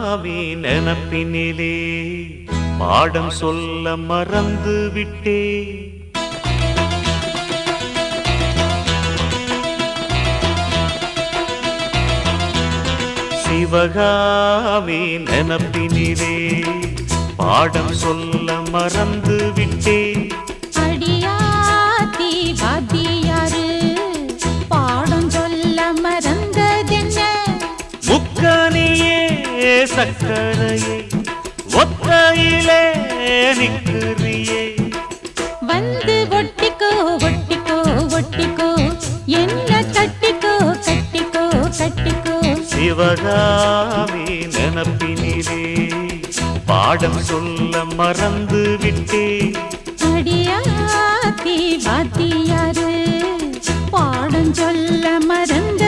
நினப்பினிலே பாடம் சொல்ல மறந்து விட்டே. சிவகாமி நினப்பினிலே பாடம் சொல்ல மறந்து விட்டே. அடியாத்தி வாத்தியாரு பாடம் சொல்ல மறந்ததென்ன? முக்கனியே சக்கரையே ஒத்தையிலே நிற்கிறியே. வந்து ஒட்டிக்கோ ஒட்டிக்கோ ஒட்டிக்கோ என்ன கட்டிக்கோ கட்டிக்கோ கட்டிக்கோ. சிவகாமி நினப்பினிலே பாடம் சொல்ல மறந்து விட்டே. அடியாத்தி வாத்தியாரு பாடம் சொல்ல மறந்த